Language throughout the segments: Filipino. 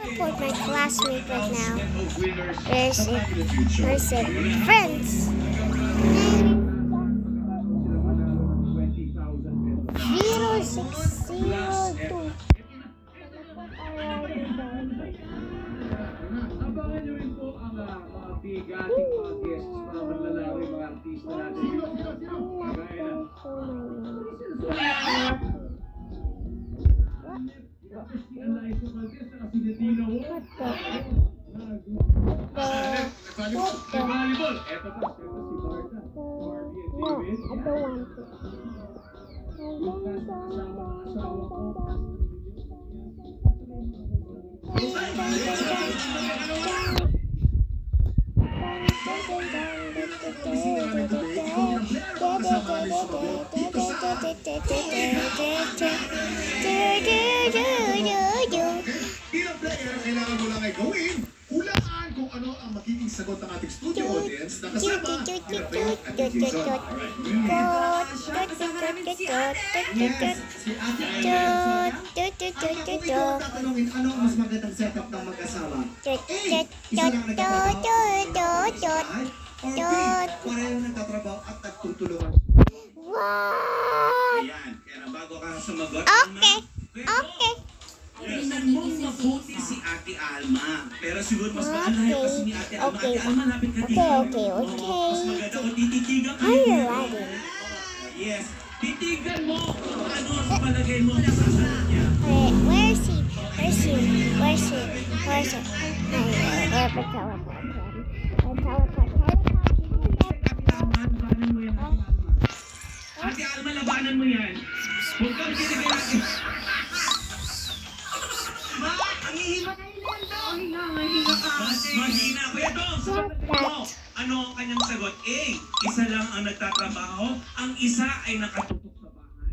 support my classmate right now. Where's it? Where's it? Friends! 0602. Abangan nyo rin po ang mga bigating mga guests, mga manlalaro, mga artista natin. Kagaya ng... Ang nais ko mag-guest na kasi Netino. Volleyball. Eto pa, si Barta. Barbie and David. I don't want to. Bilang player, kailangan mo lang ay gawin. Hulaan kung ano ang magiging sagot ng ating studio audience na kasama ni Rafael at ni Jason. Si Ate Alma. Ako ikaw tatanungin ano ang mas magandang setup ng mag-asawa? A. Isa lang nagtatrabaho. Or B. Parehong nagtatrabaho at nagtutulungan. What? Ayan, kaya bago ka sumagot, Okay. Okay. Mukhang mabuti si Ate Alma. Pero siguro mas maganda kasi ni Ate Alma. Okay. Ate Alma, lapit ka dito. Okay. Mas maganda kung tititigan ka. Are you ready? Yes. Titigan mo. Ano ang palagay mo sa sasagot niya? Where is he? Where's he? Where's he? Where's he? Teleport. Labanan mo yan, Ate Alma. Ate Alma, labanan mo yan. Huwag kang kinigilagin. Mas mahina ko ito. Ano ang kanyang sagot? A. Isa lang ang nagtatrabaho. Ang isa ay nakatutok sa bahay.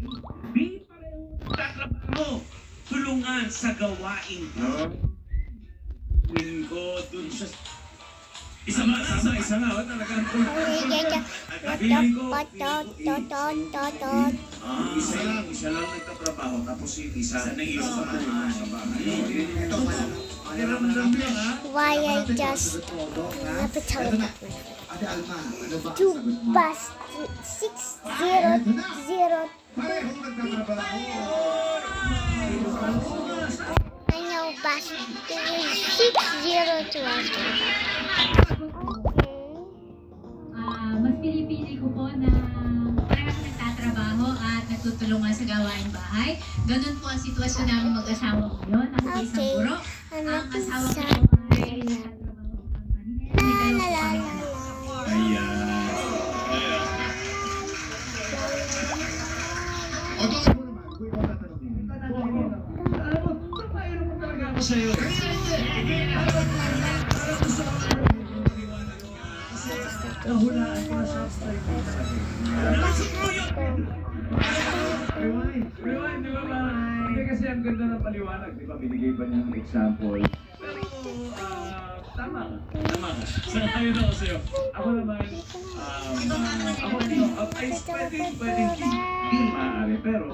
B. Parehong nagtatrabaho. Tulungan sa gawain. Win ko dun sa... Isa nga. Talagang isa lang nagtatrabaho. Tapos isa na isa sa bahay. Why I just have to tell him Ate Alma, ano ba ang to sagot mo? bus 600. Parehong nagtatrabaho. I know bus 602. Mas pinipili ko po na parang nagtatrabaho at nagtutulungan sa gawaing bahay. Ganun po ang sitwasyon namin mag-asawa ko yun. Ako po isang guro. Ang asawa ko po ay nagtatrabaho ng kanina. May dalawa po kami anak. Ayan. O doon mo naman, kung ikaw tatanungin. Alam mo, papairo mo talaga ako sa'yo. Nahulaan ko na sa style ko sa akin. Rewind, di ba ba? Hindi kasi ang ganda ng paliwanag, di ba? Binigay pa niya ng example. Pero, tama ka. Sangayon ako sa'yo. Ako naman, ay pwedeng maaari. Pero,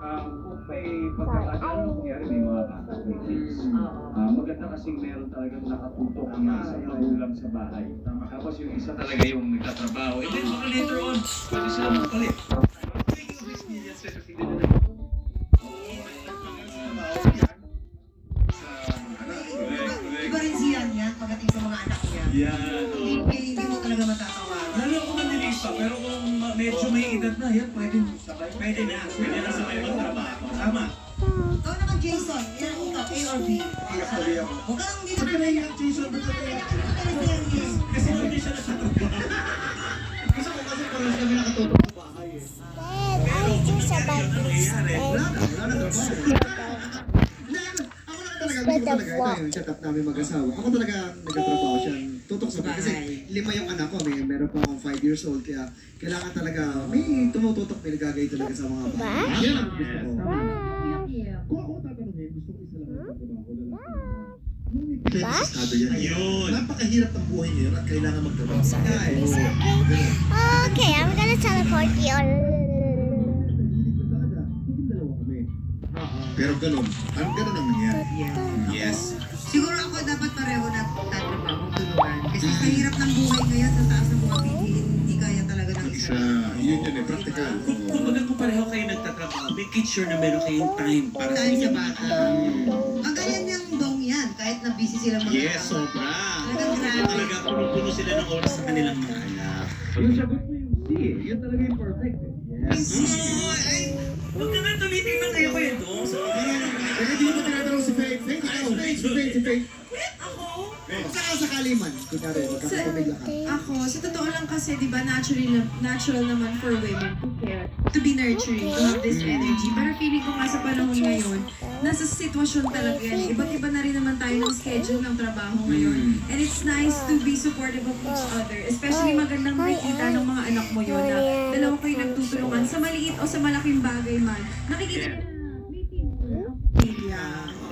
kung may pagkakataon na nangyari, may mga bata, may kids. Maganda kasing meron talagang nakatutok ang isang magulang sa bahay. Tapos yung isa talaga yung nagtatrabaho. And then baka later on, pwede sila magpalit. Speaking of experiences, kasi hindi na Iba rin siyan yan pagdating sa mga anak niya. yan. Hindi mo talaga matatawa. Lalo kung maniliit pa, pero kung medyo may edad na, yan pwede na sabay magtrabaho. Tama. Ikaw naman, Jason. Yan, ikaw, A or B? Sabi ako. Huwag kang hindi Sabi na yan, Jason, ba't sabi yan? Kasi hindi siya nagtatrabaho. Gusto ko kasi parehas kami nakatutok sa bahay eh. Dad, I just about this. Wala na trabaho. Ako na talaga, ito yung setup namin mag-asawa. Ako talaga nagtatrabaho siya. Tutok sa bahay. Kasi 5 yung anak ko, meron pa akong 5 years old. Kaya kailangan talaga, may tumututok, may nagagay talaga sa mga bahay. Yan ang gusto ko. Kung ako tatanungin, gusto ko isa lang ang trabaho. Estado yan. Ayun. Napakahirap ng buhay ngayon at kailangan magtrabaho. Okay, I'm gonna teleport you. Pero ganun ang nangyari. Yes. Siguro sa taas ng mga bilihin, hindi kaya talaga ng isa. Yun yun eh, practical. Kung pareho kayo nagtatrabaho, make it sure na meron kayong time para sa Dahil sa inyong bata. Ang ganyan niyang dong yan, kahit na busy sila mga Yes, sobra. Talagang grabe. Talaga, puno-puno sila ng oras sa kanilang mga anak. Yung sagot mo yung C, yun talaga yung perfect. Yes. Huwag ka nga tumitingnan kayo kayo doon. Pero hindi mo tinatanong si Faith. Si Faith. Saka sakali man, kunyari, magkakapamigla ka. Ako, sa totoo lang kasi, di ba, natural naman for women to care, to be nurturing, to have this energy. Pero feeling ko nga sa panahon ngayon, nasa sitwasyon talaga yan. Iba't iba na rin naman tayo ng schedule ng trabaho ngayon. And it's nice to be supportive of each other. Especially magandang makikita ng mga anak mo yun na dalawa kayo nagtutulungan sa maliit o sa malaking bagay man. Nakikita niyo na may teamwork ang pamilya.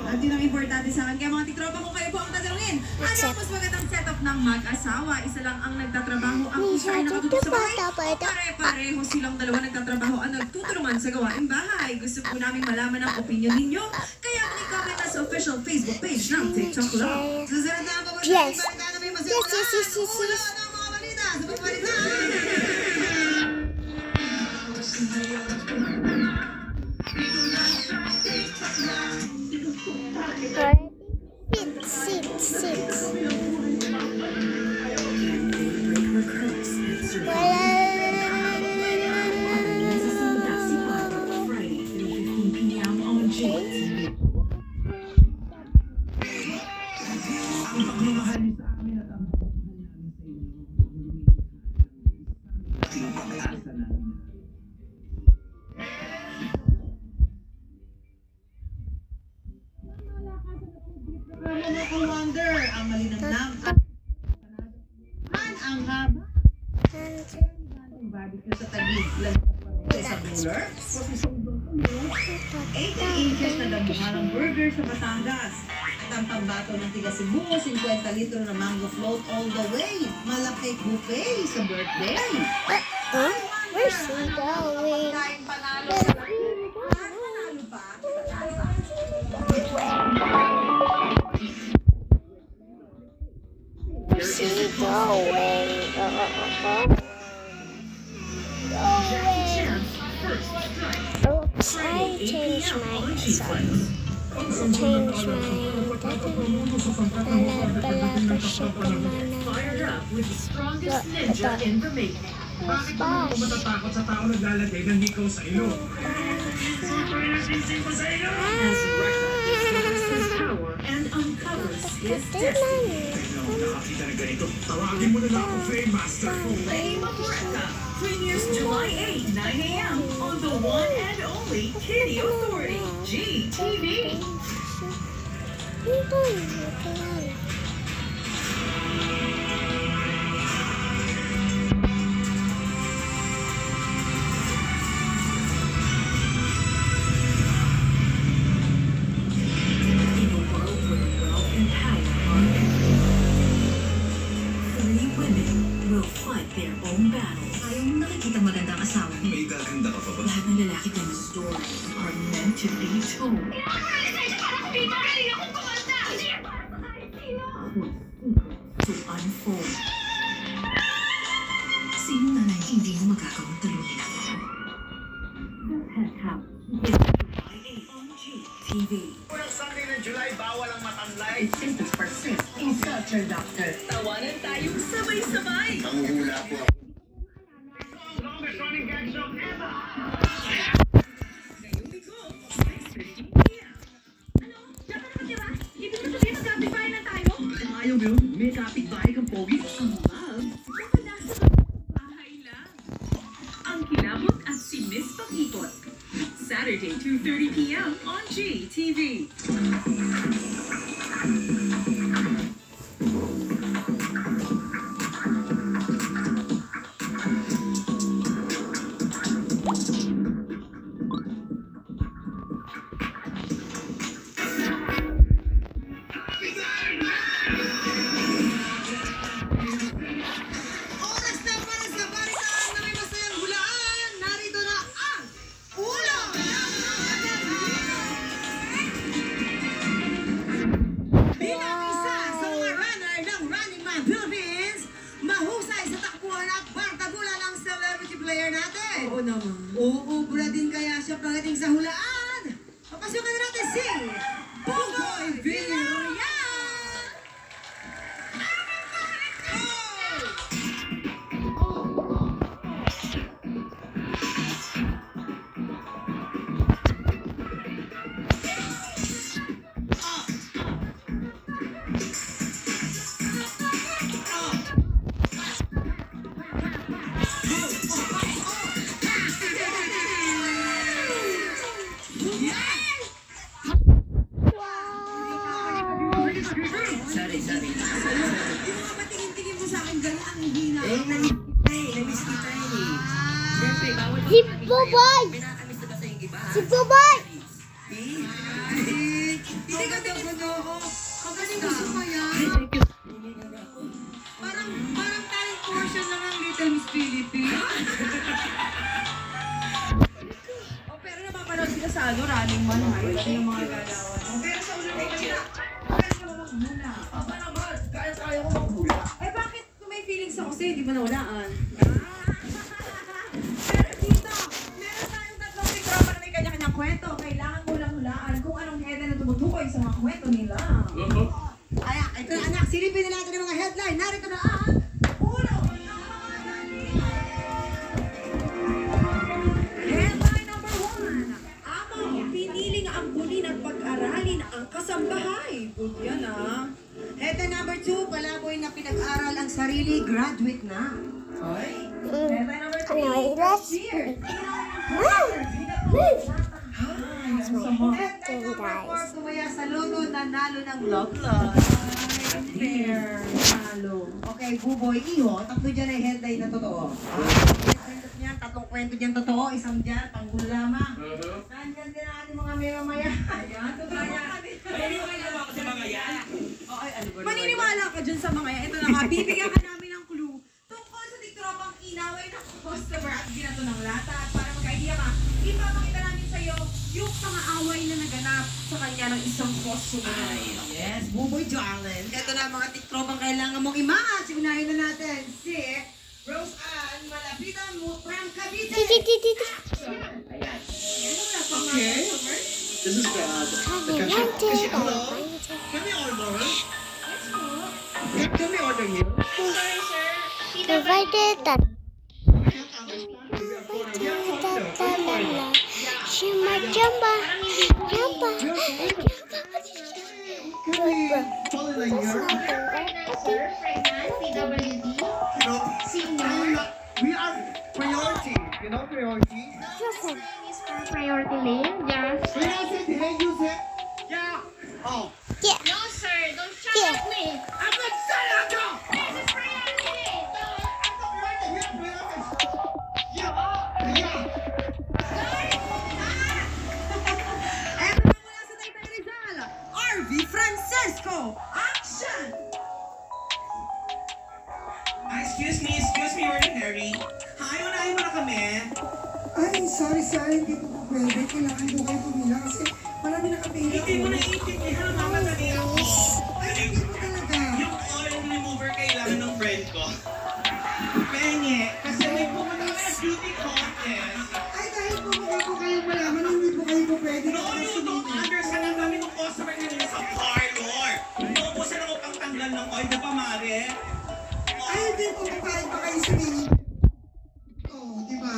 At yun ang importante sa akin. Kaya mga tiktropa, kung kayo po ang tatanungin, ano ang mas magandang setup ng mag-asawa? Isa lang ang nagtatrabaho, ang isa ay nakatutok sa bahay. Pare-pareho silang dalawa nagtatrabaho ang nagtutulungan sa gawaing bahay. Gusto po namin malaman ang opinion ninyo. Kaya mag-comment na sa official Facebook page ng TikTok Love. Susunod na ang paborito Yes. ng balita na may Yes, yes, yes, yes, Ulo yes. ng mga balita sa pagbalita. Sit. Ang pagmamahal niyo sa amin at ang pagmamahal namin sa inyo. Ang pag-asa namin. Wonder, ang malinamnam at ang haba. Ang barbecue sa Taguig. Sa Buller. 80 inches na damuhan ng burger sa Batangas. At ang pambato ng tiga Cebu, 50 litro na mango float all the way. Malaki buffet sa birthday. Huh? Where's he going? Kain panalo sa panalo pa. Where's he going? Oops, I changed my song. Change my Bakit naman po matatakot sa tao naglalagay ng hikaw sa ilo? Sino sa ilo? And uncovers his Nakakita na ganito. Tawagin mo na lang ako Flame Master. Flame of Recca premieres July 8, 9 a.m. on the one and only Kitty Authority, GTV. In a world where wealth and power are three women will fight their own battles. Ayaw mo nakikita magandang asawa. May gaganda ka pa ba? Lahat ng lalaki din stories are meant to be told. To unfold. Sino na lang hindi mo magagawang talunin ako? The Pet House is July 8 on GTV. Unang Sunday ng July, bawal ang matanlay. If symptoms persist, consult your doctor. Tawanan tayong sabay-sabay. Nanguhula po ako. Longest running gag show ever! Ngayong linggo, 6:15 p.m. Ano? Diyan ka naman, diba? Ibig mo sabihin mag-amplify na tayo? Ayaw mo yun? May kapit-bahay kang pogi. Ang love, baka nasa bahay lang. Ang kilabot at si Miss Pakipot. Saturday, 2:30 p.m. on GTV. Oras na para sa balitaan na may masayang hulaan. Narito na ang ulo ng Sorry. Yung mga patingin-tingin mo sa akin, gano'n ang hina. Namiss kita eh. Siyempre, bawal Si Boboy! Pinakamiss na ba sa yung iba? Si Boboy! Hindi ka tingin mo. Kapag gusto mo yan. Parang tayong portion lang ng Little Miss Philippines. Pero napapanood sila sa running man. Yung mga galawan. Pero sa ulo mo kaya, kaya ka magbula. Aba naman, kaya ko magbula. Ay bakit kung may feelings ako sa'yo, di ba nawalaan? Pero dito, meron tayong tatlong tikropa na may kanya-kanyang kwento. Kailangan mo lang hulaan kung anong headline na tumutukoy sa mga kwento nila. Kaya, ito na anak, silipin na natin ang mga headline. Narito na ang uno. Headline number 1. Amo, piniling ang bulin at pag-aralin ang kasambahay. Good yan ah. Headline number 2, palaboy na pinag-aral ang sarili, graduate na. Headline number 3, cheer. Headline number 4, sumaya sa loto, nanalo ng love love. Fair, nanalo. Okay, Buboy, Iho, tatlo dyan ay headline na totoo. Tatlong kwento dyan totoo, isang dyan, panggulo lamang. Nandyan din ang ating mga maya-maya. Ayan, totoo yan. Maniniwala ako sa mga yan. Maniniwala ka dyan sa mga yan. Ito na nga, bibigyan ka namin ng clue tungkol sa tiktropang inaway ng customer at ginato ng lata. At para mag-idea ka, ipapakita namin sa'yo yung mga away na naganap sa kanya ng isang customer. Yes, Buboy Darling. Ito na mga tiktropang kailangan mong imaas. Unahin na natin si Rose Ann Malapitan mo from Cavite. Okay. This is the cashier. Hello? Can we order? Can we order here? Provided that Shima Jamba. We are priority. You know priority? Priority lane, yes. When I said hey, you said yeah. Oh. Yeah. No, sir. Don't shout at me. I'm not saying no. This is priority lane. Eto na mula sa Taytay Rizal, RV Francisco. Action! Excuse me, ordinary. Hi, unahin mo na kami. Ay, sorry, hindi ko pwede. Kailangan ko kayo pumila kasi marami nakapila ko. Hindi mo naiintindihan ang mamadali ako. Ay, hindi ko talaga. Yung oil remover kailangan ng friend ko. Penye, kasi may pumunta na beauty contest. Ay, dahil pumukha ko kayo malaman, hindi ko kayo po pwede. No, you don't understand. Ang dami ng customer nila sa parlor. Naubusan ako pang tanggal ng oil, di ba, Mare? Ay, hindi ko papayag pa kayo sabihin. Oo, di ba?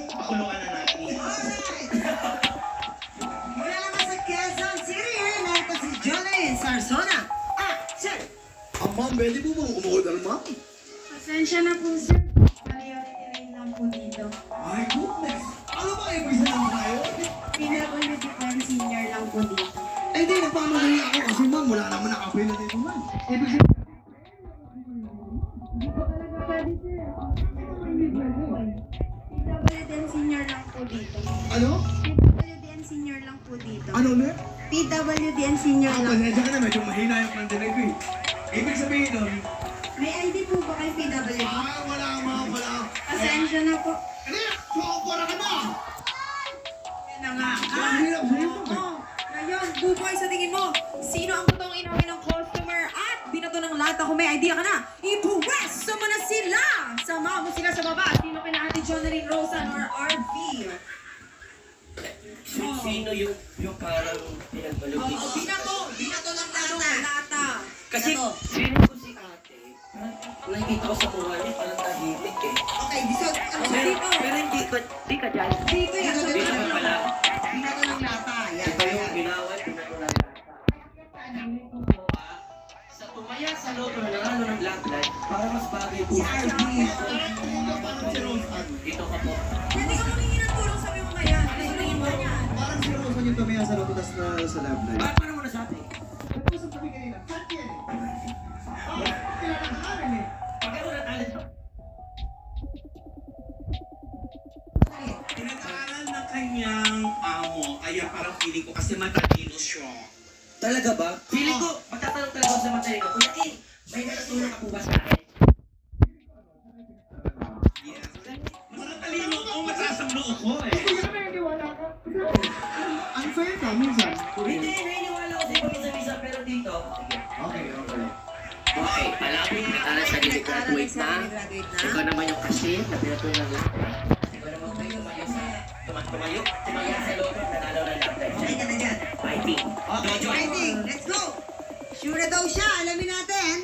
Pakulungan na natin. Mula naman sa Quezon City, narito si Jolene Sarsona. Action! Ma'am, pwede po bang umorder, ma'am? Pasensya na po, sir. Priority lane lang po dito. My goodness! Ano ba ibig sabihin tayo? PWD Prime Senior lang po dito. Eh, di, nagpamadali ako kasi ma'am, wala naman nakapila dito, ma'am. Ibig sabihin, Hindi po talaga pwede, sir. PWDN Senior lang po dito. ano? PWDN Senior lang po dito. Ano na? PWDN Senior lang. Pasensya ka na, medyo mahina yung pandinig ko eh. Ibig sabihin nun, May ID po ba kay PWD? wala ma'am, wala. Pasensya na po. Ano yan? Sumapura ka na! Yan na nga. Ang hirap sa iyo, ma'am. Oo. Ngayon, Buboy, sa tingin mo, sino ang totoong inawin ng customer at binato ng lata? Kung may idea ka na, ipuwesto mo na sila! Sama mo sila sa baba. Sino kina Ate Jonaline Rosan or RV? Sino yung parang pinagmalugin? Oo, binato ng lata. Kasi feeling ko si ate, nakikita ko sa mukha niya parang tahimik eh. Okay, so, ano sa Pero, dito? pero hindi ka dyan. Dito yan, sa Dito ka pala. Binato ng lata. Yan, Iba yung yan. ginawat, iba yung lata. Sa tumaya sa loob ng nanalo ng black light, para mas bagay po. Si RV. Dito ka po. Pwede ka humingi ng tulong sa mga yan. Ano yung iba niyan? Parang si Rosa yung dito may asa natutas na sa love life. Bakit paano mo nasabi? Nag-usap kami kanina. Saan yan eh? Oo, kilala ka namin eh. Pagkano na talent to? Pinag-aaral ng kanyang amo, kaya parang feeling ko kasi matalino siya. Talaga ba? Feeling ko, magtatanong talaga ako sa matay ko. Kuya King, may natutulong ka po ba sa akin? Yes. Mas matalino ko, masasang noo ko eh. Unfair ka, minsan. Hindi, naniniwala ko din pag-isa-isa, pero dito. Okay. Okay, malapit na tayo sa graduate na. Ikaw naman yung kasi, na pinatulang lang. Ikaw naman kayo, tumayo sa loob, nanalo na lang. Halika na dyan. Fighting. Okay, fighting. Let's go. Sure na daw siya. Alamin natin.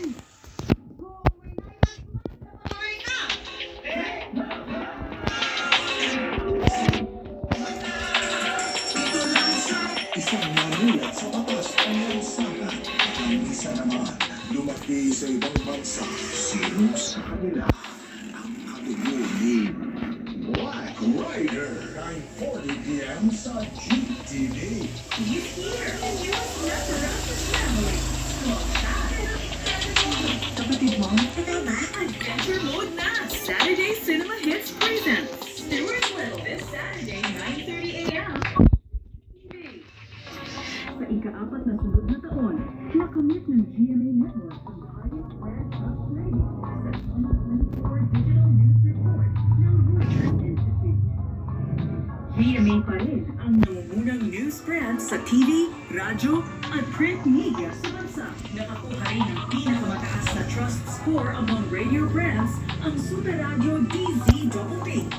Isang manulat sa batas ang lansahan. Ang isa naman, lumaki sa ibang bansa. Sino sa kanila ang katuloy ni Black Rider? 9:40 p.m. sa GTV. Kapatid mo, Adventure Mode na! Saturday Cinema Hits presents Stuart Little this Saturday, 9:30 a.m. Sa ika-4 na sunod na taon, nakamit ng GMA Network ang highest brand trust rating sa 2024 Digital News Report ng Reuters Institute. GMA pa rin ang nangungunang news brand sa TV, radyo, at print media sa bansa. Nakakuha rin ng pinakamataas na trust score among radio brands ang Super Radio DZPP.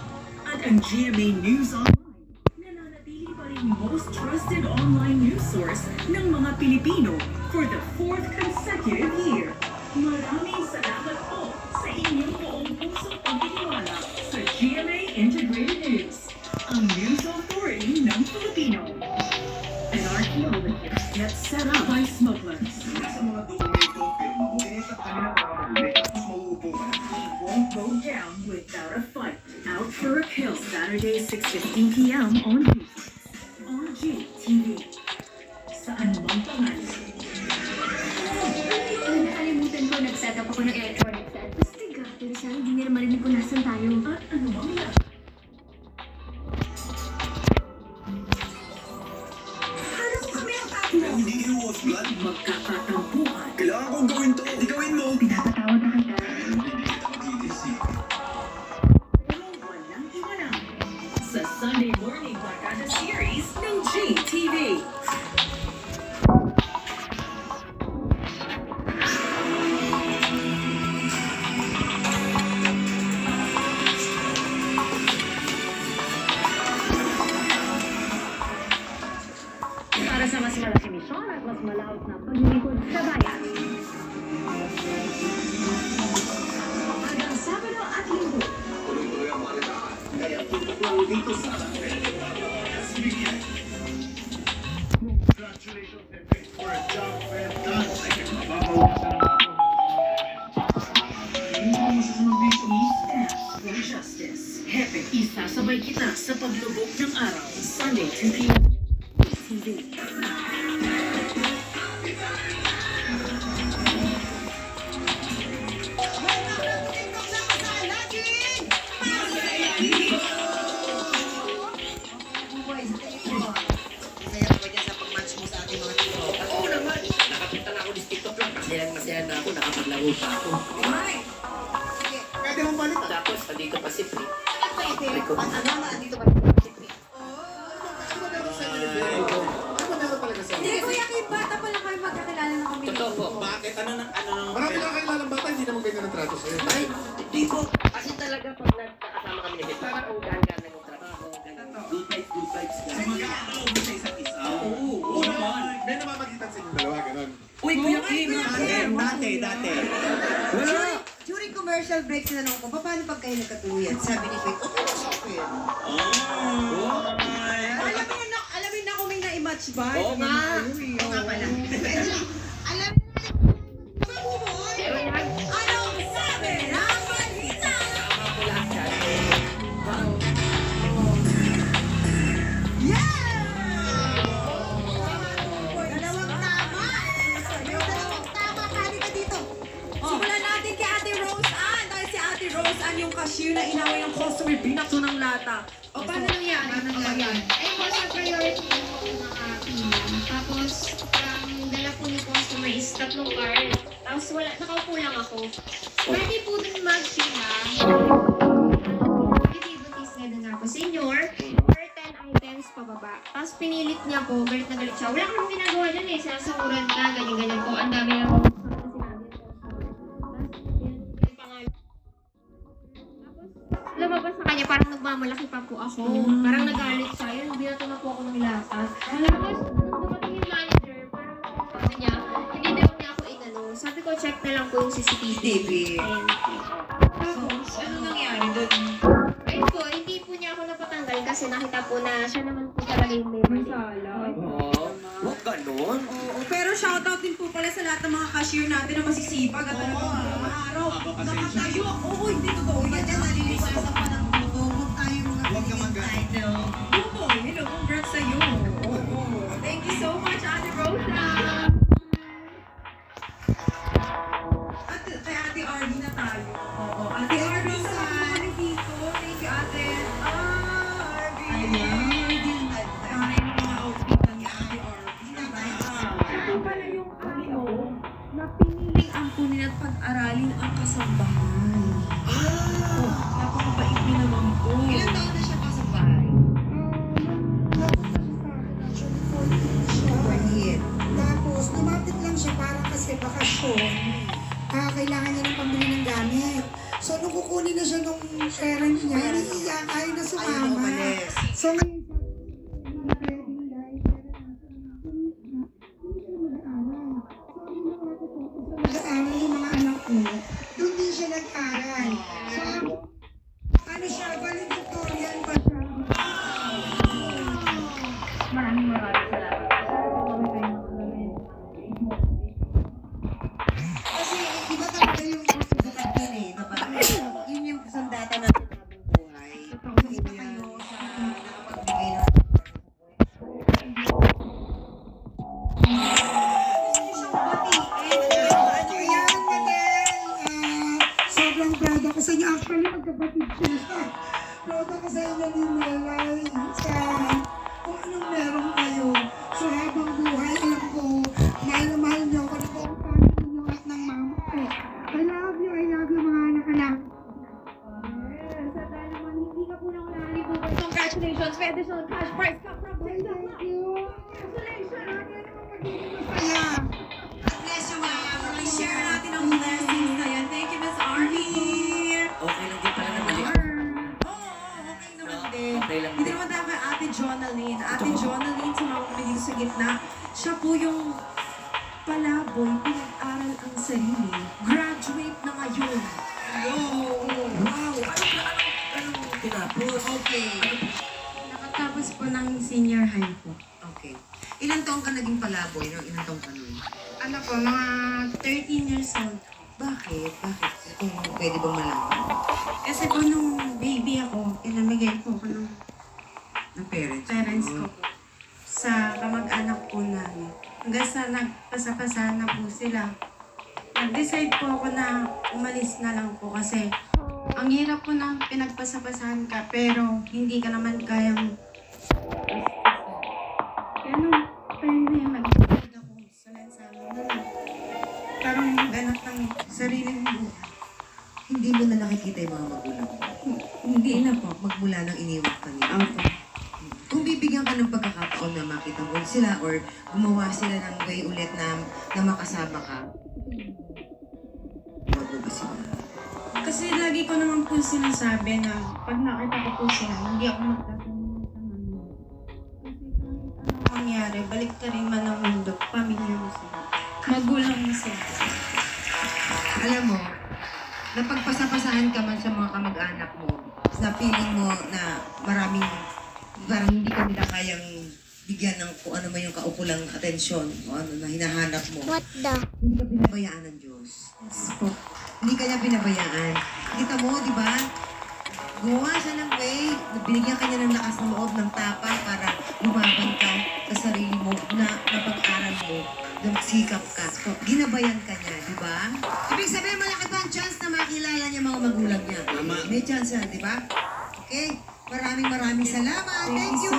At ang GMA News Online, nananatili pa rin most trusted online news source ng mga Pilipino for the 4th consecutive year. Maraming salamat po sa inyong buong pusong pagtitiwala sa GMA Integrated News, ang news authority ng Filipino. An archaeologist gets set up by smugglers. Sa mga dokumento, pirma mo din sa kanila para mahuli. Tapos mauupo ka na. Won't go down without a fight. Out for a kill Saturday 6:15 p.m. on GTV. Saan mang pangalan. Nakalimutan ko, nag-set up ako ng electronic set. Basta gato, sana hindi nila marinig kung nasan tayo. At ano mang yan? Hindi kinuwas blood. Magkakatampuhan. Kailangan kong gawin to. Hindi gawin mo. Pinapatawad na kita. Hindi kita magigising. Pero walang iwanan. Sa Sunday Morning Barkada Series ng GTV. Para sa mas malaki misyon at mas malawak na paglilingkod sa bayan. Hanggang Sabado at Linggo. Tuloy-tuloy ang balitaan. Kaya tutok lang dito sa SBN. Congratulations and thanks for a job well done. Mababawasan ang Stand for Justice. Hepe, isasabay kita sa paglubog ng araw. Sunday, 2 p.m. TV. Masaya ka ba dyan sa pag-match mo sa ating mga tito? Oo naman. Nakapunta na ako ni TikTok lang. Masaya na ako, nakapaglaro pa ako. Sige. Pwede mong balitan. Tapos, andito pa si Pri. Pwede. Ano, andito ba? Hindi, Kuya Kim, bata pa lang kayo magkakilala na kami. Totoo po. Bakit? Ano nang... Marami na kailangan bata, hindi naman ganyan ang trato sa'yo. Ay, hindi po. Kasi talaga pag nagkakasama kami ni Beth, parang ang gaan-gaan na yung trabaho. Good vibes Kasi lang. mag-aalaw mo sa isa't isa. Oo naman. May namamagitan sa inyong dalawa, ganun. Uy, Kuya Kim! Dati. Wala! During commercial break, sinanong ko, paano pag kayo nagkatuluyan? Sabi ni Faith, okay na sa akin. Alamin na kung may na-match ba? Oo nga! Oo nga pala. Alam na natin, mabuboy! Pero yan, Anong sabi ng balita? tama po lahat yan. Yeah! Pinak to ng lata. O, paano nangyari? Ayun po, sa priority po nakapila. Tapos, ang dala po ni customer is 3 card. Tapos nakaupo lang ako. Pwede po dun mag-pila. Activities nga dun ako. Senior, or 10 items pababa. Tapos pinilit niya po, galit na galit siya. Wala kang ginagawa dun eh. Sinasakuran na, ganyan-ganyan po. Ang dami lang po. Lumabas sa kanya, parang nagmamalaki pa po ako. Parang nagalit siya. Yun, binato na po ako ng lakas. Tapos, nung dumating yung manager, parang sabi niya, hindi daw niya ako inano. Sabi ko, check na lang po yung CCTV. Tapos, ano nangyari doon? Ayun po, hindi po niya ako napatanggal kasi nakita po na siya naman po talaga yung may Sala. Huwag ganun. Oo, pero shoutout din po pala sa lahat ng mga cashier natin na masisipag at talagang mga araw. Nakatayo. Oo, hindi totoo. Yan yan, nalilipas sa panagputo. Huwag tayong Huwag ka mag-ano. Oo, hello, congrats sa'yo. Oo. Thank you so much, Ate Rosa. Kay Ate Arby na tayo. Oo, Ate Arby sa mga dito. Thank you, Ate. Arby. Ito pala yung na piniling ampunin at pag-aralin ang kasambahay. Napakabait niyo naman po. Ilang taon na siya kasambahay? 48. Tapos, lumapit lang siya parang kasi bakasyon. Kailangan niya ng pambili ng gamit. So, nung kukunin na siya nung pera niya, iniiyak, ayaw na sumama. So, ngayon, nag-aaral yung mga anak ko. Doon din siya nag-aaral. So, ano siya, valedictorian pa siya. Maraming salamat. Kasi, di ba talaga yung susukat din eh, na parang yun yung sandata natin habang buhay. Isa kayo sa nakapagbigay ng Sobrang proud ako sa inyo. Actually, magkapatid sila. Proud ako sa inyo ni Melay sa kung anong meron kayo. So, habang buhay, alam ko, mahal na mahal niyo ako na po ang family niyo at ng mama ko. I love you mga anak-anak. Yes, at naman, hindi ka po nang nalilibutan. Congratulations, Federation Cash Prize ka from Thank you. Congratulations. Ano naman magiging masaya. God bless you, ma'am. I-share natin ang blessings na yan. Thank you, Miss Arby. Okay lang din pala na mali. Okay naman din. Okay lang Hindi din. naman dapat Ate Jonaline. Ate Jonaline, sa mga dito sa gitna, siya po yung palaboy, pinag-aral ang sarili. Graduate na ngayon. Wow! Anong tinapos. Okay. nakatapos po ng senior high po. Okay. Ilang taong ka naging palaboy? No? Ilang taong ka nun? Ano po, mga 13 years old. Bakit? Bakit? Kung pwede bang malaman? Kasi po nung baby ako, inamigay po ko ng Ng parents? parents ko po sa kamag-anak po namin. Hanggang sa nagpasa-pasahan na po sila. Nag-decide po ako na umalis na lang po kasi ang hirap po ng pinagpasa-pasahan ka pero hindi ka naman kayang kaya nung time na yun, nag-decide ako sa lansangan na parang ganap ng sariling buhay. Hindi mo na nakikita yung mga magulang mo. Hindi na po. Magmula nang iniwan ka nila. Opo. Kung bibigyan ka ng pagkakataon na makita mo sila or gumawa sila ng way ulit na makasama ka, huwag mo ba sila? Kasi lagi ko naman po sinasabi na pag nakita ko po sila, hindi ako magtatanong sa mami. Kasi kahit anong mangyari, balik ka rin man ang mundo, pamilya mo sila. Magulang mo sila. Alam mo, napagpasapasahan ka man sa mga kamag-anak mo, na feeling mo na maraming, parang hindi ka nila kayang bigyan ng kung ano man yung kaukulang atensyon o ano na hinahanap mo. What the? Hindi ka pinabayaan ng Diyos. Yes po. Hindi ka niya pinabayaan. Kita mo, di ba? Gumawa siya ng way, binigyan ka niya ng lakas ng loob, ng tapang para lumaban ka sa sarili mo na napag-aral mo, nagsikap ka. Ginabayan ka niya, di ba? Ibig sabihin, malaki pa ang chance na makilala niya mga magulang niya. Tama. May chance yan, di ba? Okay? Maraming salamat. Thank you.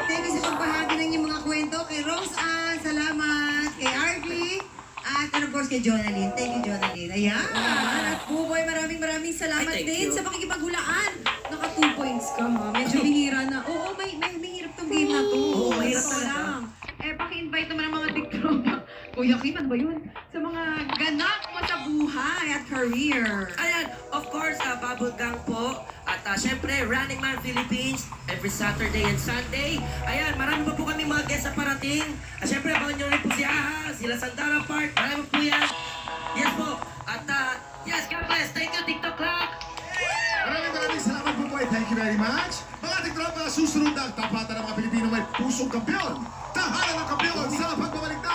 Thank you sa pagbahagi ng inyong mga kwento. Kay Rose Ann, salamat. Kay RV. At of course kay Jonalyn. Thank you, Jonalyn. Ayan. At Buboy, maraming salamat din sa pakikipaghulaan. Naka 2 points ka, ha? Medyo bihira na. Oo, may hirap tong game na to. Oo, mahirap Totoo talaga. lang. Paki-invite naman ang mga tiktropa. Kuya Kim, ano ba yun? Sa mga ganap mo sa buhay at career. Ayan, of course, Bubble Gang po. At syempre, Running Man Philippines, every Saturday and Sunday. Ayan, marami pa po kami mga guests sa parating. At syempre, abangan nyo rin po si Aha, sila Sandara Park, marami po yan. Yes po. At yes, God bless. Thank you, TikTok Clock. Maraming salamat po po. Thank you very much. Mga tiktropa, susunod ang tapatan ng mga Pilipino may pusong kampiyon. Tahanan ng kampiyon sa pagbabalik ng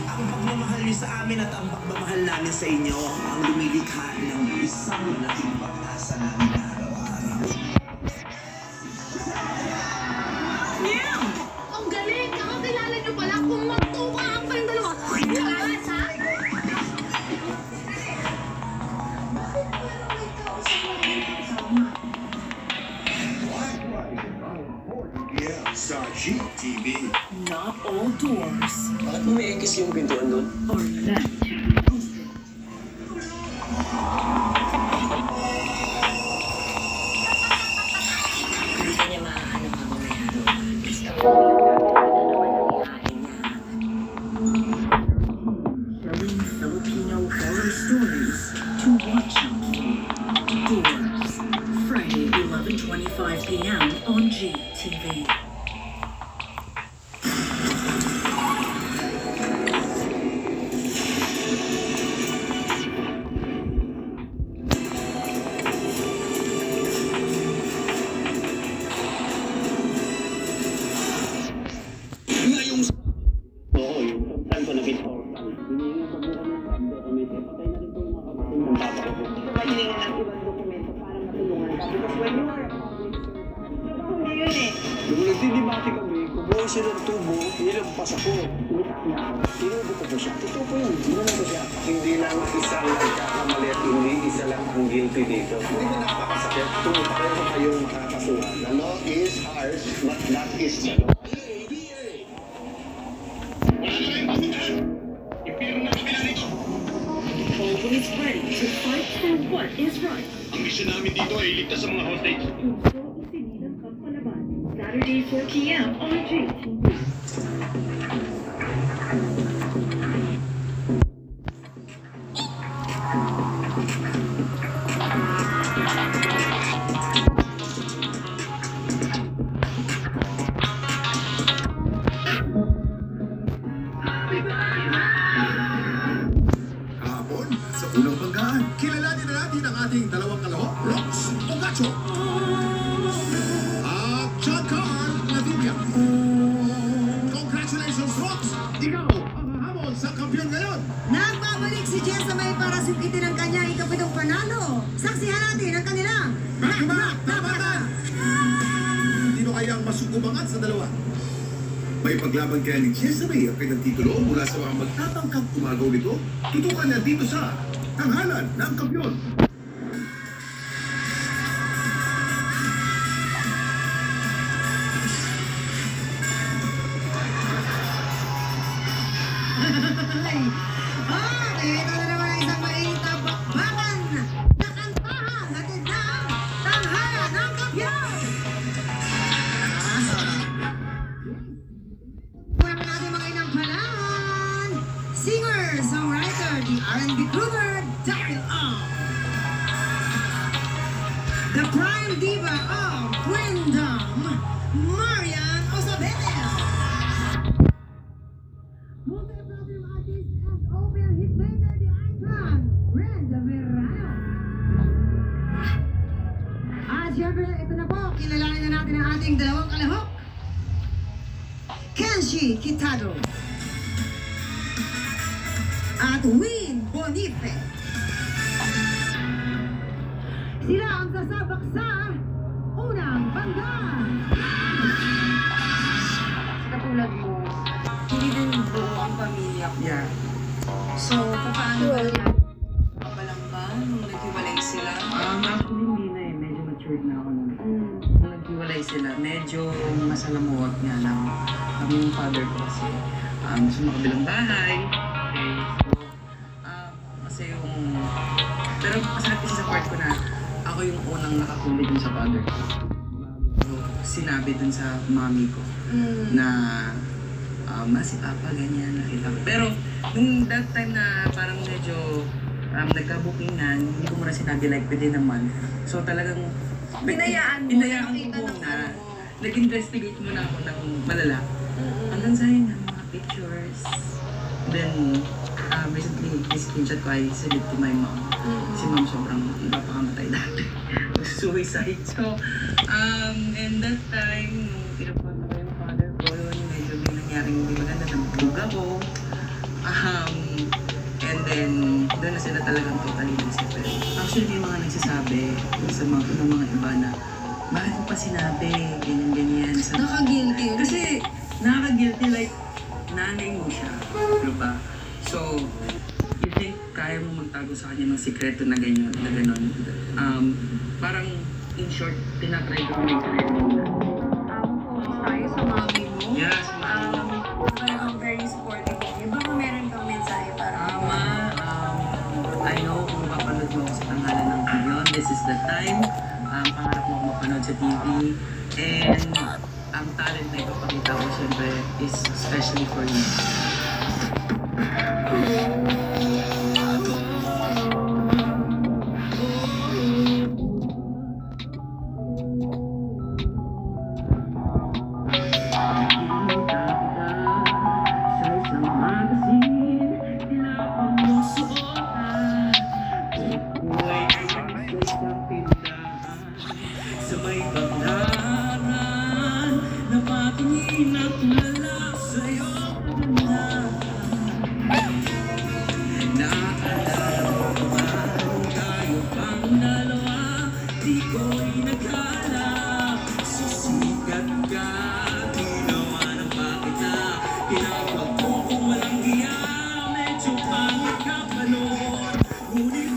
Ang pagmamahal niyo sa amin at ang pagmamahal namin sa inyo ang lumilikha ng isang malaking pag-asa namin araw-araw. Ang galing! Kakakilala niyo pala kung magtuka ang kayong dalawa. Yes, ha? sa GTV. Not all doors Bakit mo may X yung pintuan doon? are that. Hindi ka niya maaano mamaya doon. Sharing Filipino horror stories to watch out for. Doors. Friday, 11:25 p.m. on GTV. Ngayong Oo, yung time ko nag-inform. Hinihingan pa po kami ng dokumento. Patay na rin po yung mga kapatid ng papa ko. Hiningan ng ibang dokumento para matulungan ka. Because when you are a public servant, trabaho mo yun eh. Nung nagdidibati kami, kumuha siya ng tubo, nilagpas ako. Umitak niya ako. Tinubo ko po siya. Totoo po yun. Ginawa ko siya. Hindi lang isang nagkakamali at hindi isa lang ang guilty dito. Hindi mo nakakasakit kung pareho kayong makakasuhan. The law is harsh, but that is the law. Always ready to fight for what is right. Ang misyon namin dito ay iligtas sa mga hostage. Puso o Sinilang Kampalaban. Saturday, 4 p.m. on GTV. Kahapon, sa unang banggaan, kilalanin na natin ang ating dalawang kalahok, Rox Ogacho. At John Carl Lavilla. Congratulations, Rox! Ikaw ang hahamon sa kampiyon ngayon. Nagbabalik si Jessa May para sungkitin ang kanyang ikapitong panalo. Saksihan natin ang kanilang Back-to-back, tapatan! Sino kayang masukubangan sa dalawa? May paglaban kaya ni Jezebel ang kanyang titulo mula sa mga magtatangkang umagaw nito? Tutukan niya dito sa Tanghalan ng Kampiyon. Ito na naman ang isang mainit na bakbakan na kantahan natin ng Tanghalan ng Kampiyon! Wala natin mga inampalaan. Singer, songwriter, the R&B crooner, Daryl O. The prime diva of Queendom, Marian Osabel. Multi-problem artist and over hitmaker, the icon, Renza Verano. At syempre, ito na po, kilalanin na natin ang ating dalawang kalahok. Kenshi Kitado at Win Bonife. Sila ang sasabak sa unang bangga. Katulad mo, So, paano ba yan? Kapalang ba nung naghiwalay sila? Actually, hindi na eh. Medyo matured na ako nun. Nung naghiwalay sila, medyo masalamuot nga lang. Kami yung father ko kasi sa mga kabilang bahay. Okay, so, kasi yung... Pero masakit kasi sa part ko na ako yung unang nakakulit dun sa father ko. So, sinabi dun sa mommy ko na si Papa ganyan nakita ko. Pero nung that time na parang medyo nagka-bookingan, hindi ko muna sinabi like within a month. So talagang Hinayaan ko muna. Nag-investigate muna ako ng malala. Hanggang sa yun, mga pictures. Then, recently, screenshot ko ay send it to my mom. Si mom sobrang ipapakamatay dati. Suicide. So, and that time, nung pinapata ko yung father ko, yun, medyo may nangyaring hindi maganda, nabug ako. And then, doon na sila talagang totally nagsipin. Actually, may mga nagsasabi sa mga iba na, bakit mo pa sinabi, ganyan-ganyan. Nakaka-guilty. Kasi, nakaka-guilty like, nanay mo siya. Diba? So, you think kaya mo magtago sa kanya ng sikreto na ganyan, na gano'n. Parang, in short, tinatry ko may career nila. Tayo sa mami mo. Yeah, sa mami mo. Talagang very supportive of you. Baka meron kang mensahe para I know kung mapapanood mo ako sa tanghalan ng Beyond, this is the time. Pangarap mo ako mapanood sa TV. And ang talent na ipapakita ko siyempre is especially for you. Sabay banggaran na patingin at tulala sa'yo na naaalala mo ba tayo pang dalawa di ko'y nagkala sisikat ka ginawa ng bakit na tinawag ko kung walang iya medyo pangit ka pa noon ngunit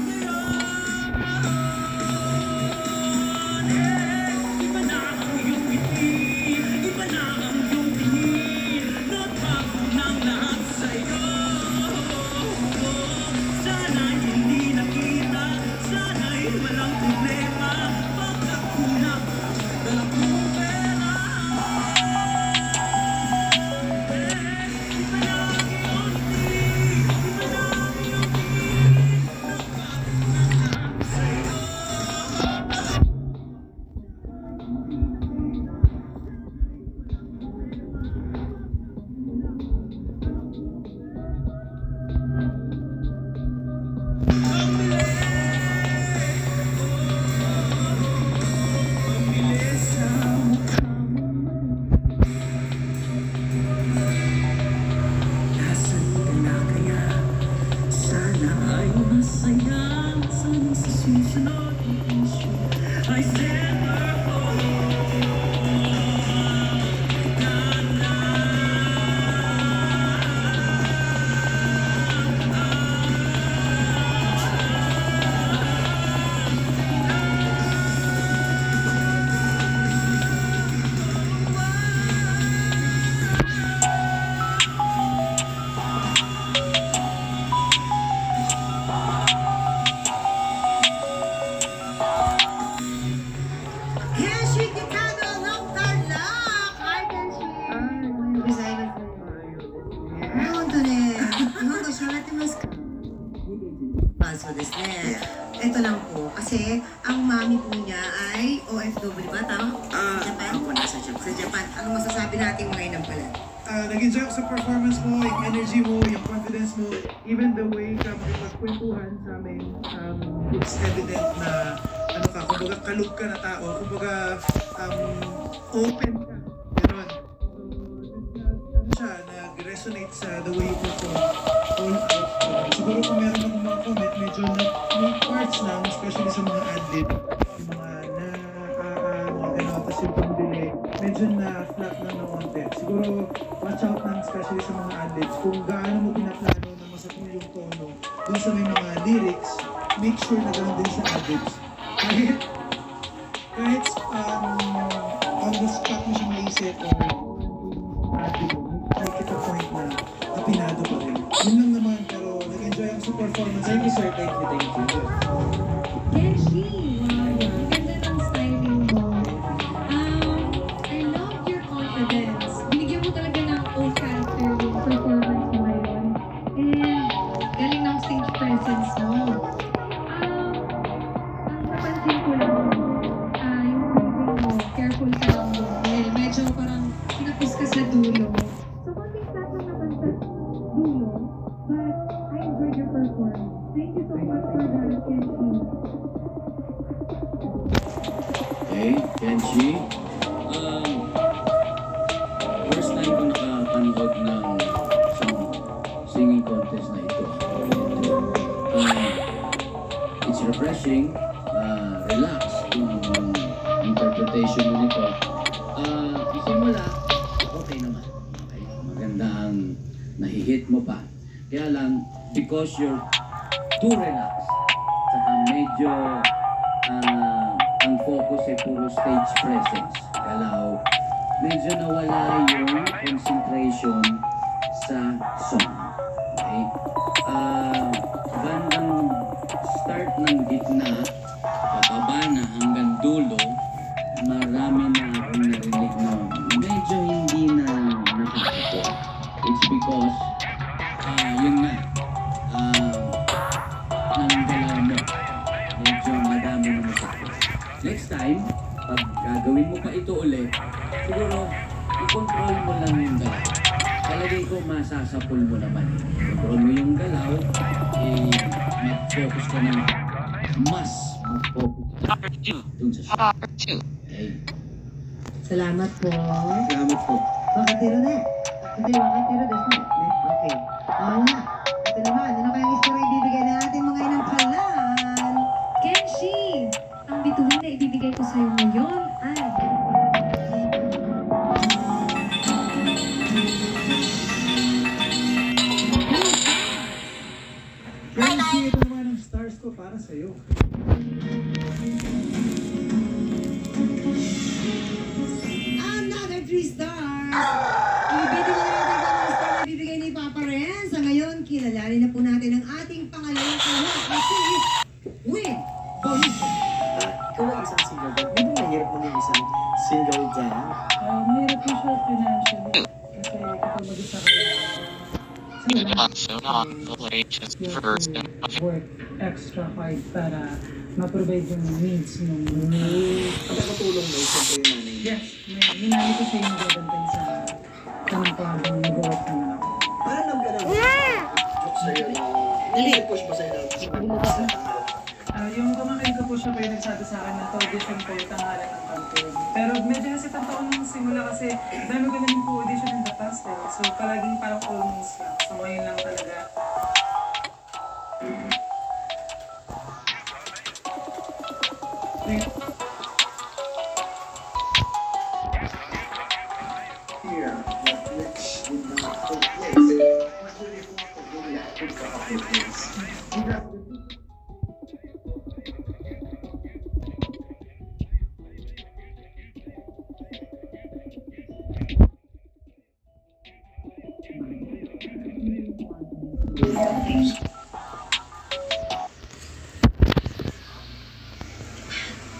Ito lang po, kasi ang mami po niya ay OFW ba? Tama? Sa Japan? Ako nasa Japan. Sa Japan. Ano masasabi natin ngayon ng pala? Nag-enjoy ako sa performance mo, yung energy mo, yung confidence mo, even the way ka makipagkwentuhan sa amin, it's evident na kumbaga kalug ka na tao, kumbaga open ka, gano'n. So, nag-resonate sa the way you perform all out. Siguro kung meron akong mga comment, medyo may parts lang, especially sa mga ad-lib, yung mga mga gano'n, tapos yung pang-delay, medyo na-flat lang na konti. Siguro, watch out lang, especially sa mga ad-libs, kung gaano mo pinaplano na masakit yung tono, sa may mga lyrics, make sure na ganoon din sa adlibs. Kahit on the spot mo siyang naisip or adlib mo, make it a point na apinado pa rin. Yun lang naman, pero nag-enjoy ako sa performance. Thank you, sir. Thank you. Kenshi, wow, ang ganda ng styling mo. I love your confidence. Binigyan mo talaga ng old character yung performance mo ngayon. And galing ng stage presence mo. Ang napansin ko lang, yung breathing mo, careful ka lang mo. Medyo parang pinapus ka sa dulo. So, konting flat lang naman sa dulo. But I enjoyed your performance. Thank you so much for that, Kenshi. Okay, Kenshi. First time ko nakapanood ng isang singing contest na ito. It's refreshing, relaxed yung interpretation mo nito. Simula, okay naman. Okay, maganda ang nahihit mo pa. Kaya lang, because you're too relaxed, saka medyo ang focus ay puro stage presence. Kalaw, medyo nawala yung concentration sa song. Okay? Bandang start ng gitna, pababa na hanggang dulo, marami na akong narinig na medyo hindi na nakakito. It's because, yun nga, nanggalaw mo. Medyo madami na masakit. Next time, pag gagawin mo pa ito ulit, siguro, i-control mo lang yung galaw. Talagay ko, masasapul mo naman. Control mo yung galaw, mag-focus ka na mas mag-focus dun sa shot. Okay. Salamat po. Salamat po. Wakatiro na. Hindi, wakatiro desu na. Okay. Oo na. Ito naman, ano kayang story ibibigay na natin mga inampalan? Kenshi, ang bituin na ibibigay ko sa'yo ngayon ay... Kenshi, ito naman ang stars ko para sa'yo. Another 3 stars! Ibibigay na natin ang mga star na bibigay ni Papa Ren. Sa ngayon, kilalanin na po natin ang ating pangalawang kahok na si Win Bonito. Ikaw ay isang single dad. Di ba mahirap maging isang single dad? Mahirap po siya financially. Kasi kapag mag-isa ka work extra hard para ma-provide yung needs mo. Nakakatulong mo siyempre yung nanay. Yes, minali ko siya yung gabantay sa tanong ko habang nag-work naman ako. Paano ka naman? Sa'yo, nili-push ba sa'yo? Yung kumakain ko po siya pa yung nagsabi sa akin na to, different po yung tangalan ng campaign. Pero medyo hesitant ako nung simula kasi dami ko na rin po audition in the past eh. So palaging parang almost lang. So ngayon lang talaga. Here, Netflix did not take place. Was really really active for a couple of days.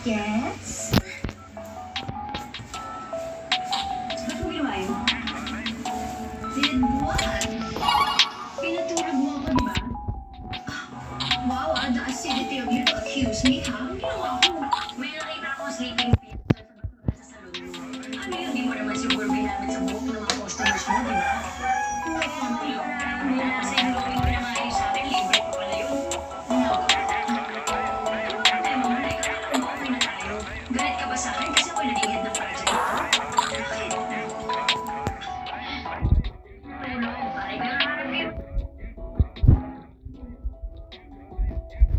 Yes? Ba't mo ginawa yun? Did what? Pinaturag mo ako, di ba? Wow, the acidity of you to accuse me, ha? Ang ginawa ko. May nakita akong sleeping pills sa basura sa salon mo. Ano yun? Di mo naman siguro ginamit sa buhok ng mga customers mo, di ba? Wala sa inyo yung pinamaayos sa akin. Libre ko pala yun. Galit ka ba sa akin kasi ako naging head ng project ito? Bakit? Ano? Pare ka na harap yun.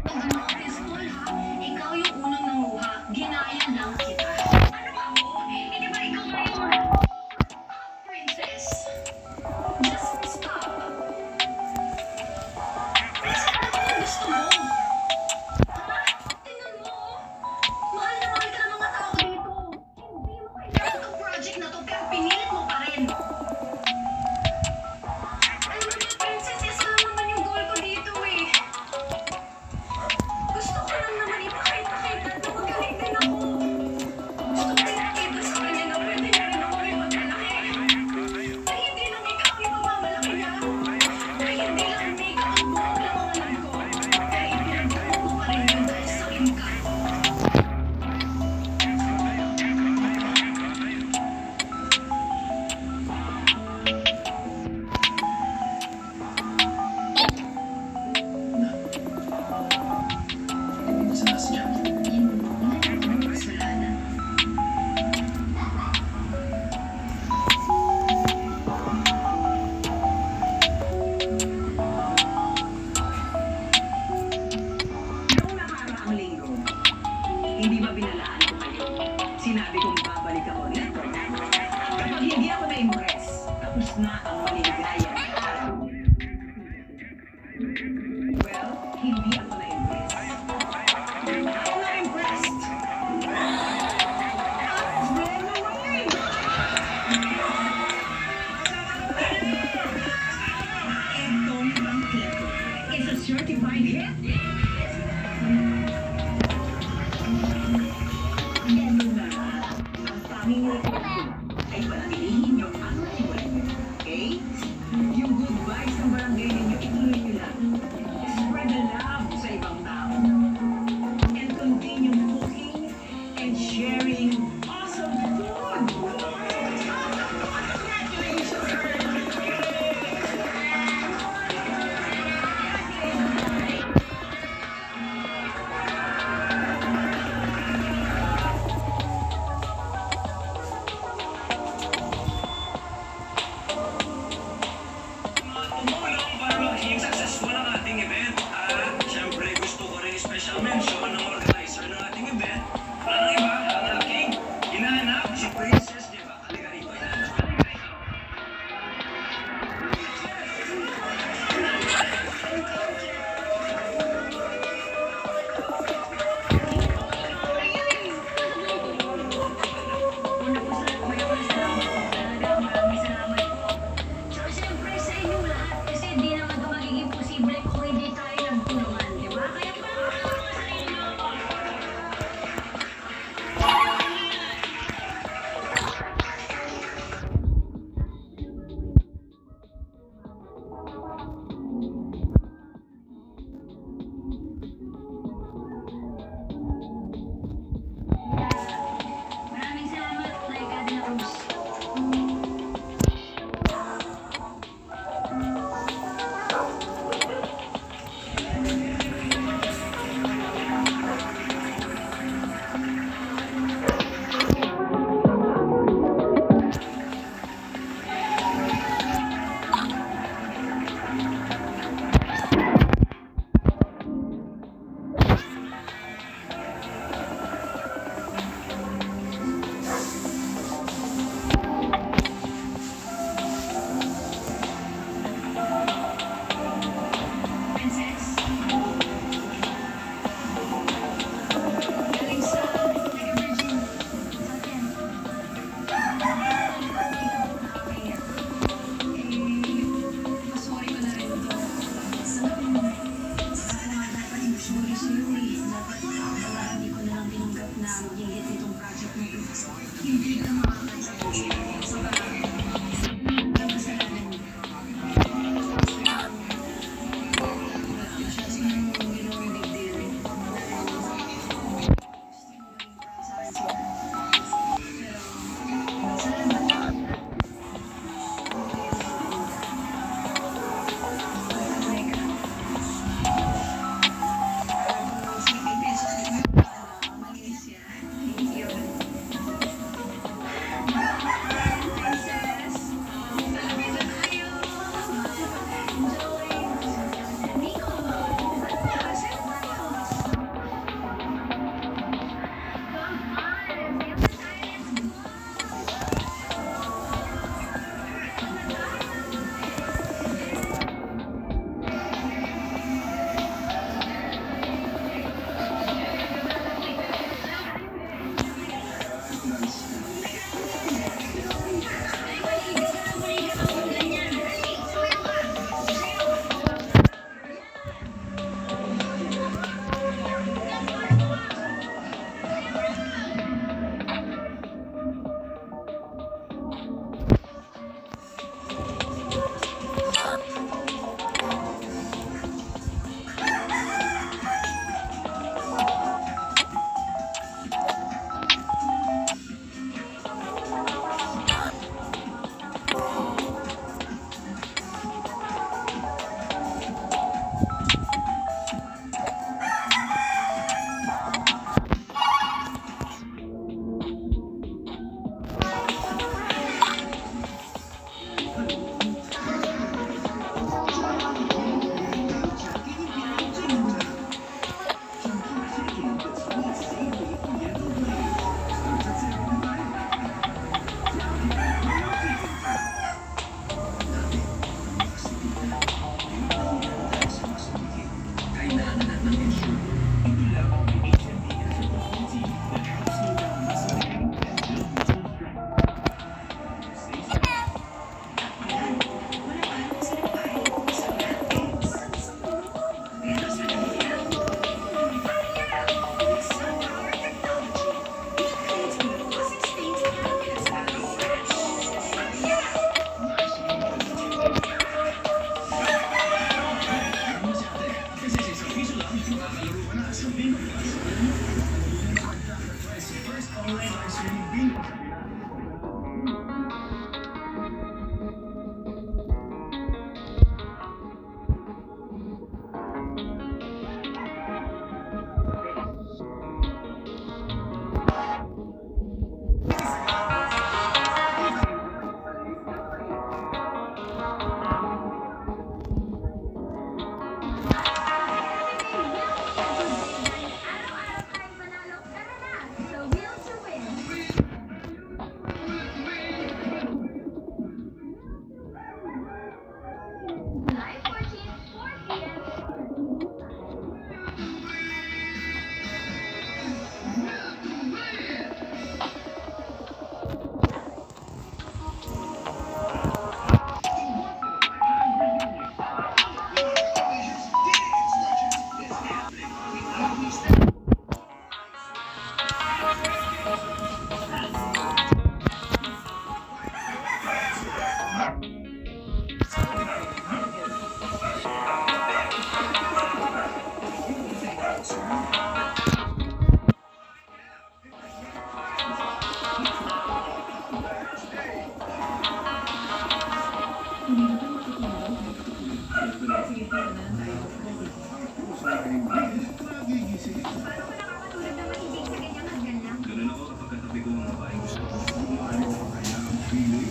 Ang gano'n ka peaceful, ha? Ikaw yung unang nanguha. Ginaya lang kita. Ano ba ako? Hindi ba ikaw ngayon? Princess. hindi ba binalaan ko kayo? Sinabi kong babalik ako nito. Kapag hindi ako na-impress, tapos na ang maligaya. Well, hindi ako na-impress. I'm not impressed. Itong bangkito is a certified hit. Ganun na. Ang tanging request ay panatilihin niyo ang nasimulan niyo. Okay? Yung good vibes ng barangay ninyo, ituloy niyo lang. Spread the love sa ibang tao. And continue cooking and sharing awesome food. Tumulong para maging successful ang ating event. At syempre gusto ko rin special mention ng organizer ng ating event. Walang iba, ang aking hinahanap, si Princess, di ba? Halika rito. Tsaka siyempre sa inyong lahat kasi di naman ito magiging posible kung hindi tayo nagtulungan, di ba? Kaya palakpakan sa inyo. Maraming salamat, Laika de la Cruz. Princess. Galing sa Mega Virgin. Sa atin. Sorry ko na rin ito. Dapat yung sorry sa'yo eh. Dapat hindi ko na lang tinanggap na magigit itong project na ito. Hindi ka makakasaya. Sobrang kasalanan mo. Dalawa na sa Bingo Plus. First online live streaming Bingo sa Pinas.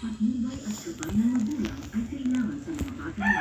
Matibay at sabay na magulang ay kailangan sa mga batang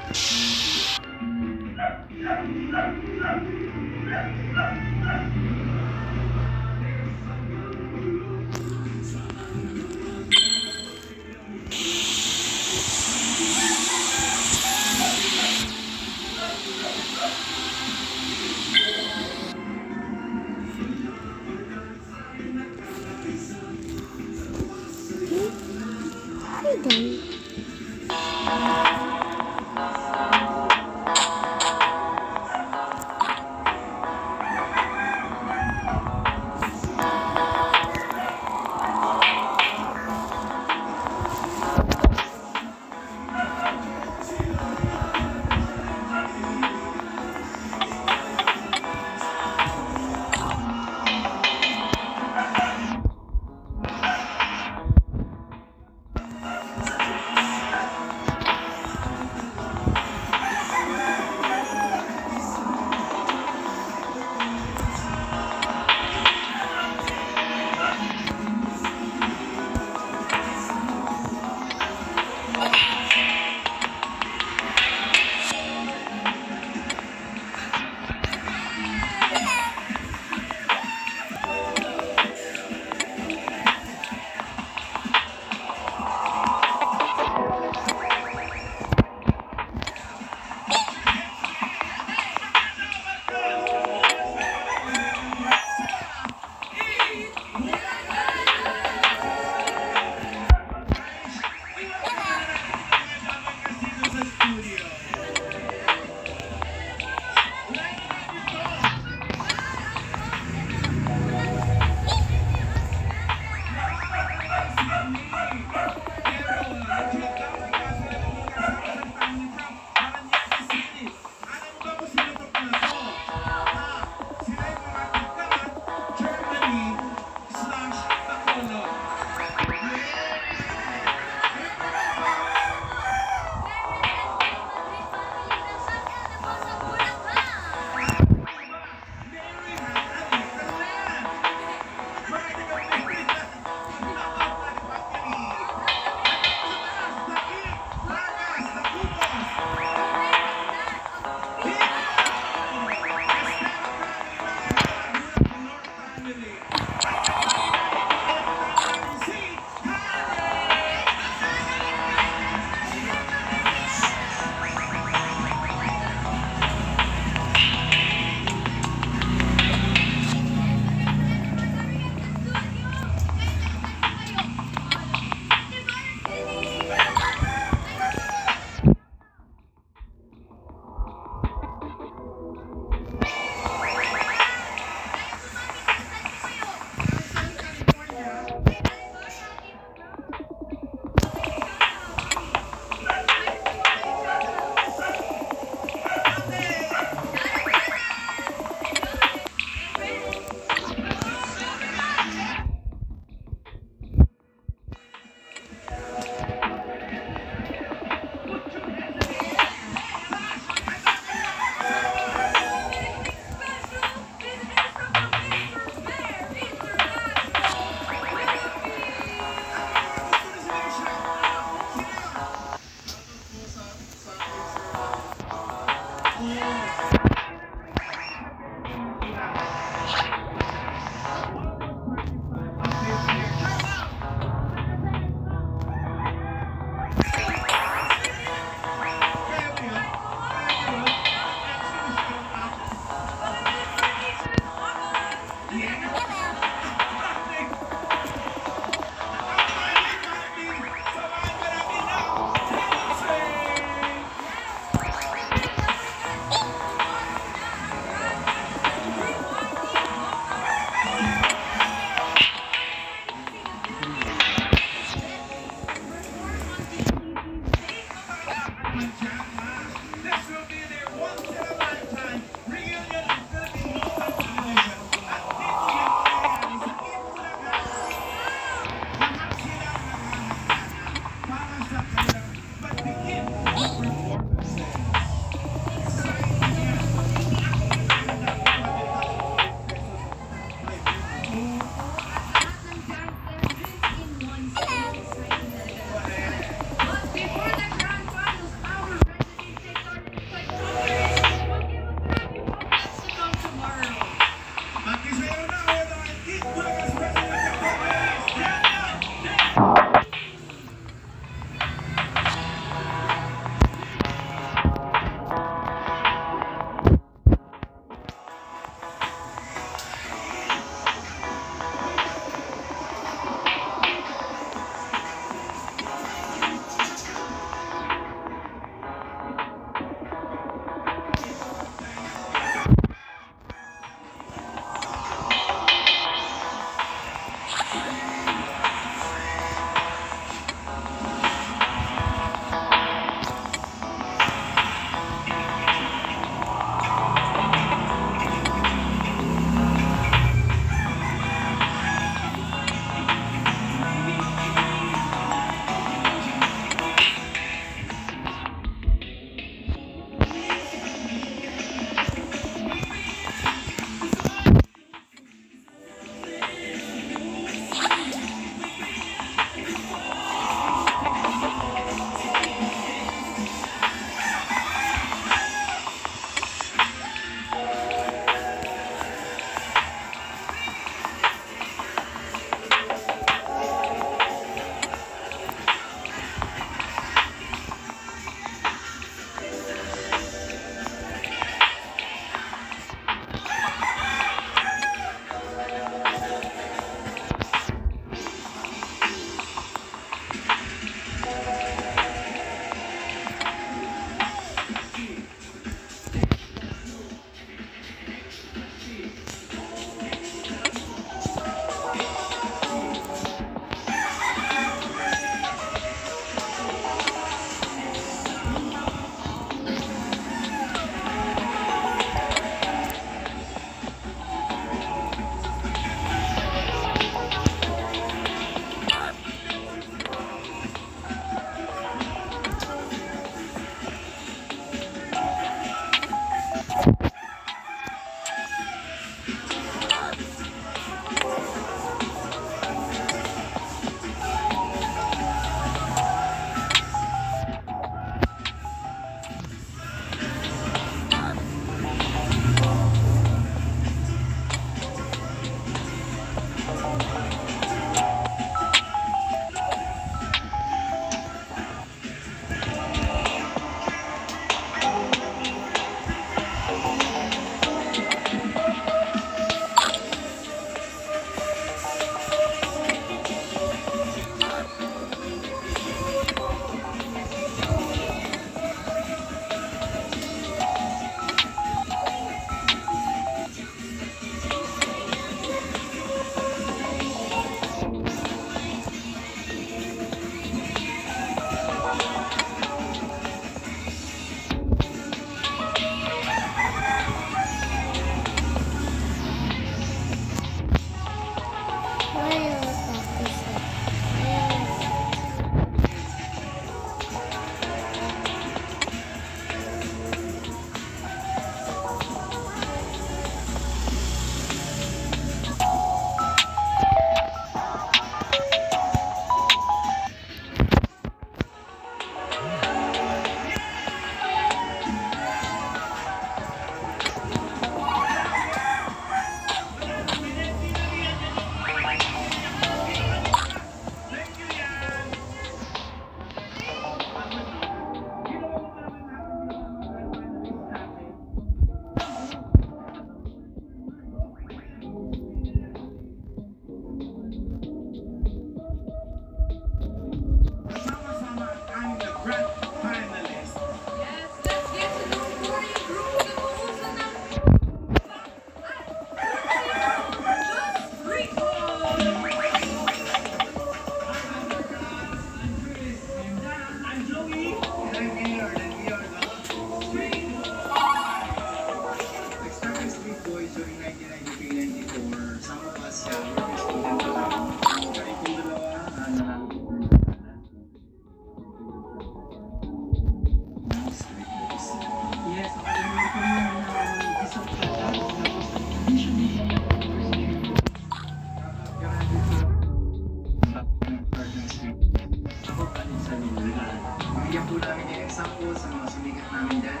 project namin dyan.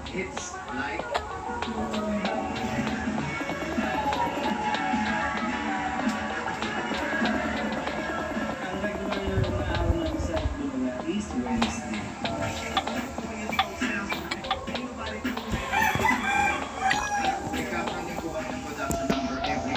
It's like ang regular na araw namin sa Luna is Wednesday. Nagkakaroon ko kami ng production number every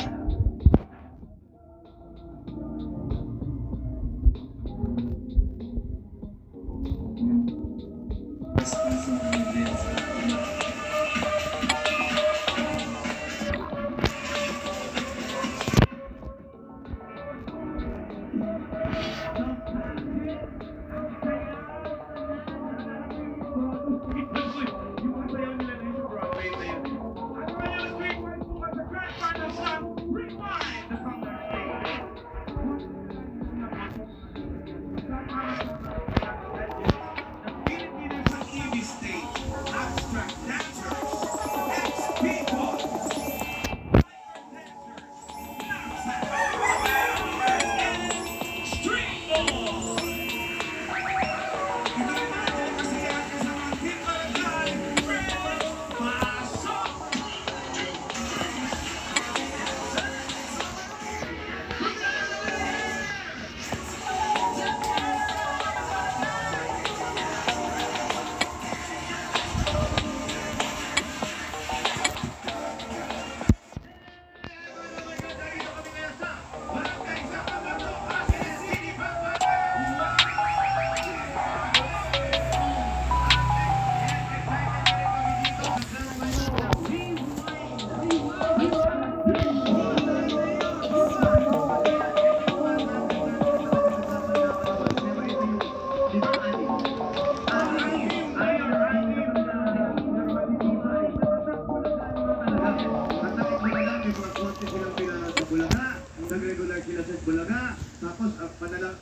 nag-regular sila sa Bulaga, tapos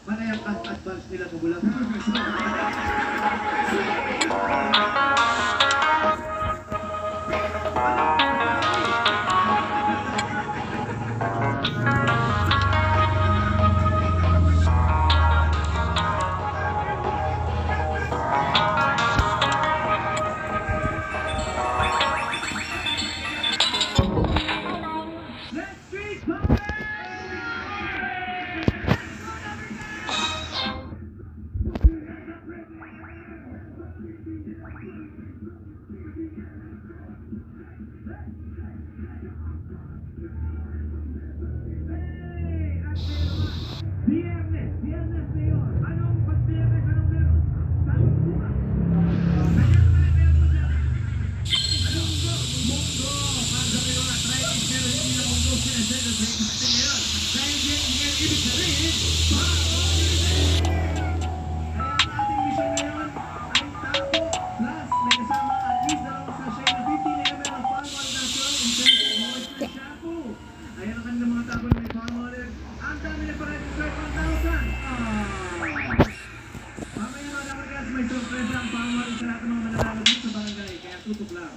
panayang advance nila sa Bulaga.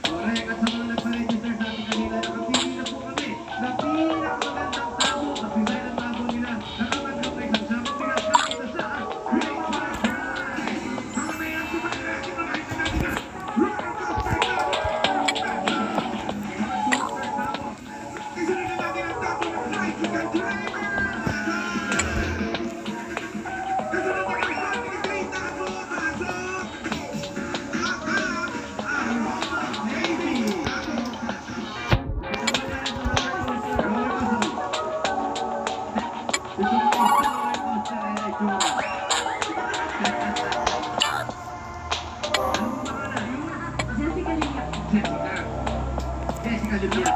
Correct. At sa mga nagpa-register sa ating kanila, nakapili na po kami na pinakamagandang tabo at design ng tabo nila. Nakapagod na isang samang pinagkakita sa Great Park Prize. Mamaya sa mga natin makita natin na Rocket Coaster Tabo! Isa na natin ang tabo ng Tricycle Driver! Jessica Lucia.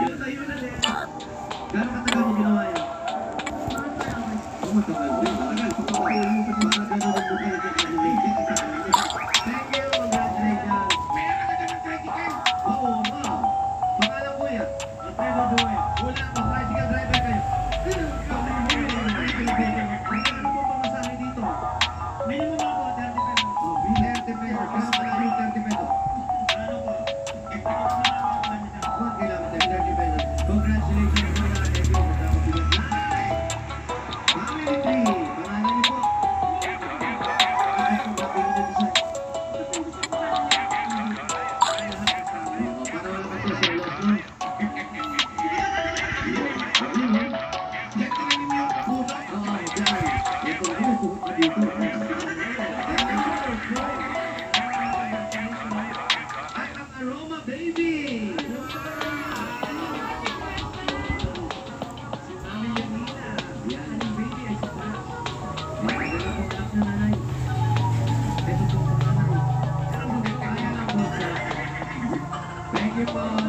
Tayo na din. Gano'ng katagal mo ginawa yan? Matagal din. Matagal. Pagkakatagal mo para gano'n ang mukha na Jessica Lucia. Thank you. Congratulations. May nakatagal ng tricycle? Oo, ma. Pangalan ko yan. Alfredo Joel. Wala pa. Tricycle driver kayo. Ano po pamasahe dito? Minimum ako 30 pesos. 30 pesos. Kaya pala yung 30 pesos. Ano po? Bye-bye.